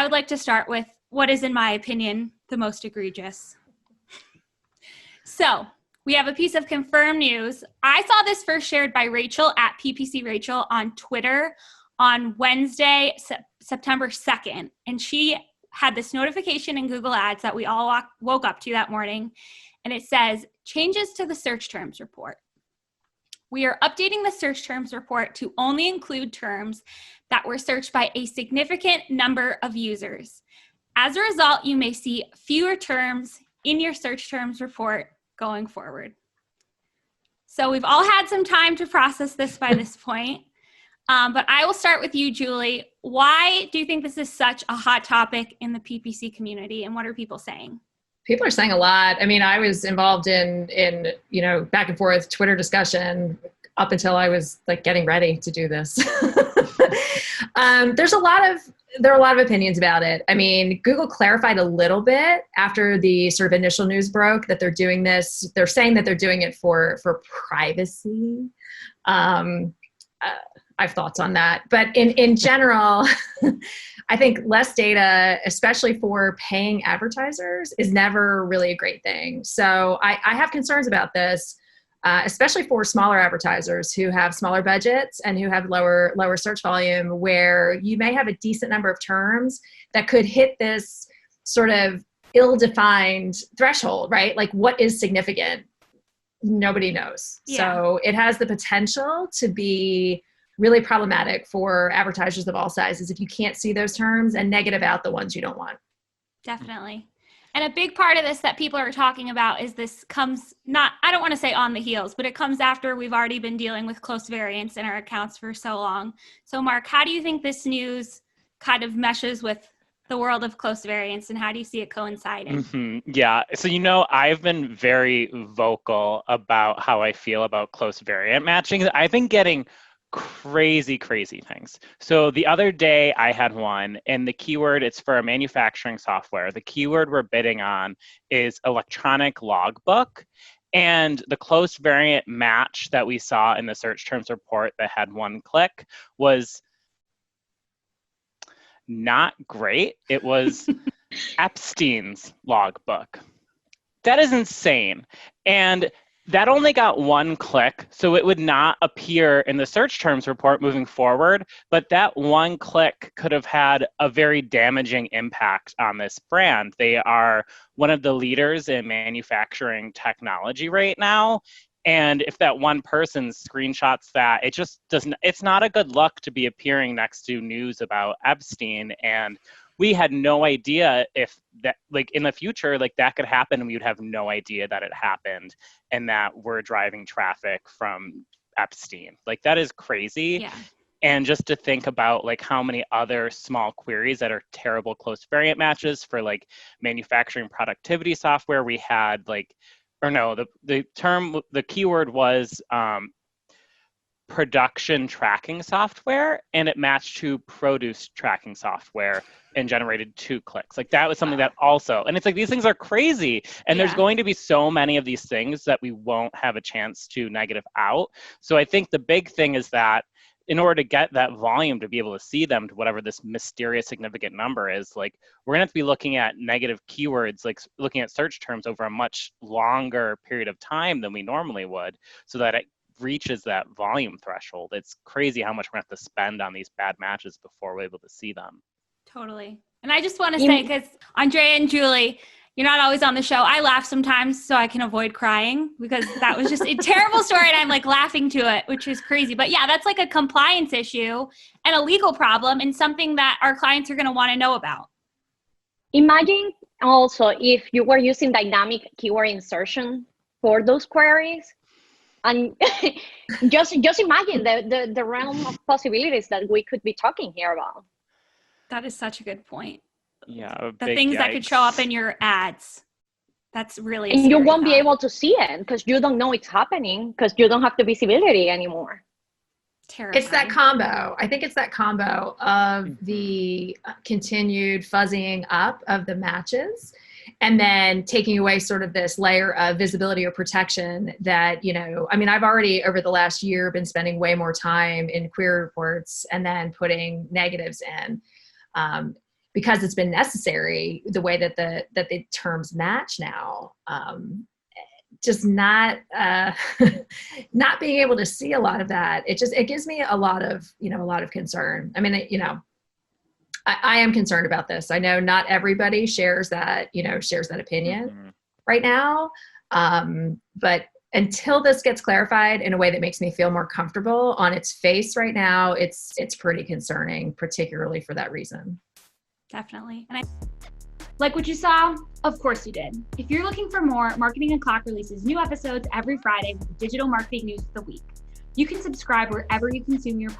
would like to start with what is, in my opinion, the most egregious. So we have a piece of confirmed news. I saw this first shared by Rachel at PPC Rachel on Twitter on Wednesday, September 2nd. And she had this notification in Google Ads that we all woke up to that morning. And it says, changes to the search terms report. We are updating the search terms report to only include terms that were searched by a significant number of users. As a result, you may see fewer terms in your search terms report going forward. So we've all had some time to process this by this point. But I will start with you, Julie. Why do you think this is such a hot topic in the PPC community, and what are people saying? People are saying a lot. I mean, I was involved in back and forth Twitter discussion up until I was like getting ready to do this. There are a lot of opinions about it. I mean, Google clarified a little bit after the sort of initial news broke that they're doing this. They're saying that they're doing it for privacy. I have thoughts on that. But in general, I think less data, especially for paying advertisers, is never really a great thing. So I have concerns about this, especially for smaller advertisers who have smaller budgets and who have lower search volume, where you may have a decent number of terms that could hit this sort of ill-defined threshold, right? Like, what is significant? Nobody knows. Yeah. So it has the potential to be really problematic for advertisers of all sizes if you can't see those terms and negative out the ones you don't want. Definitely. And a big part of this that people are talking about is this comes not, I don't want to say on the heels, but it comes after we've already been dealing with close variants in our accounts for so long. So Mark, how do you think this news kind of meshes with the world of close variants, and how do you see it coinciding? Mm-hmm. Yeah. So, I've been very vocal about how I feel about close variant matching. I've been getting crazy things. So the other day I had one, and the keyword, it's for a manufacturing software. The keyword we're bidding on is electronic logbook. And the close variant match that we saw in the search terms report that had one click was not great. It was Epstein's logbook. That is insane. And that only got one click, so it would not appear in the search terms report moving forward, but that one click could have had a very damaging impact on this brand. They are one of the leaders in manufacturing technology right now, and if that one person screenshots that, it just doesn't, it's not a good look to be appearing next to news about Epstein. And we had no idea if that, like, in the future, like, that could happen, and we would have no idea that it happened and that we're driving traffic from Epstein. Like, that is crazy. Yeah. And just to think about, like, how many other small queries that are terrible close variant matches for, like, manufacturing productivity software, we had, like, or no, the keyword was production tracking software, and it matched to produce tracking software and generated 2 clicks. Like, that was something that also, and it's like, these things are crazy. And there's going to be so many of these things that we won't have a chance to negative out. So I think the big thing is that in order to get that volume to be able to see them to whatever this mysterious significant number is, like, we're gonna have to be looking at negative keywords, like looking at search terms over a much longer period of time than we normally would, so that it reaches that volume threshold. It's crazy how much we're gonna have to spend on these bad matches before we're able to see them. Totally. And I just want to say, because Andrea and Julie, you're not always on the show. I laugh sometimes so I can avoid crying, because that was just a terrible story, and I'm like laughing to it, which is crazy. But yeah, that's like a compliance issue and a legal problem, and something that our clients are going to want to know about. Imagine also if you were using dynamic keyword insertion for those queries. And just imagine the realm of possibilities that we could be talking here about. That is such a good point. Yeah, the things that could show up in your ads. That's really and you won't be able to see it because you don't know it's happening, because you don't have the visibility anymore. Terrifying. It's that combo. I think it's that combo of the continued fuzzying up of the matches, and then taking away sort of this layer of visibility or protection that, I mean, I've already over the last year been spending way more time in query reports and then putting negatives in. because it's been necessary, the way that the terms match now, just not not being able to see a lot of that. It gives me a lot of concern. I mean, I am concerned about this. I know not everybody shares that opinion right now. But until this gets clarified in a way that makes me feel more comfortable, on its face right now, it's pretty concerning, particularly for that reason. Definitely. And like what you saw? Of course you did. If you're looking for more, Marketing O'Clock releases new episodes every Friday with the digital marketing news of the week. You can subscribe wherever you consume your podcast.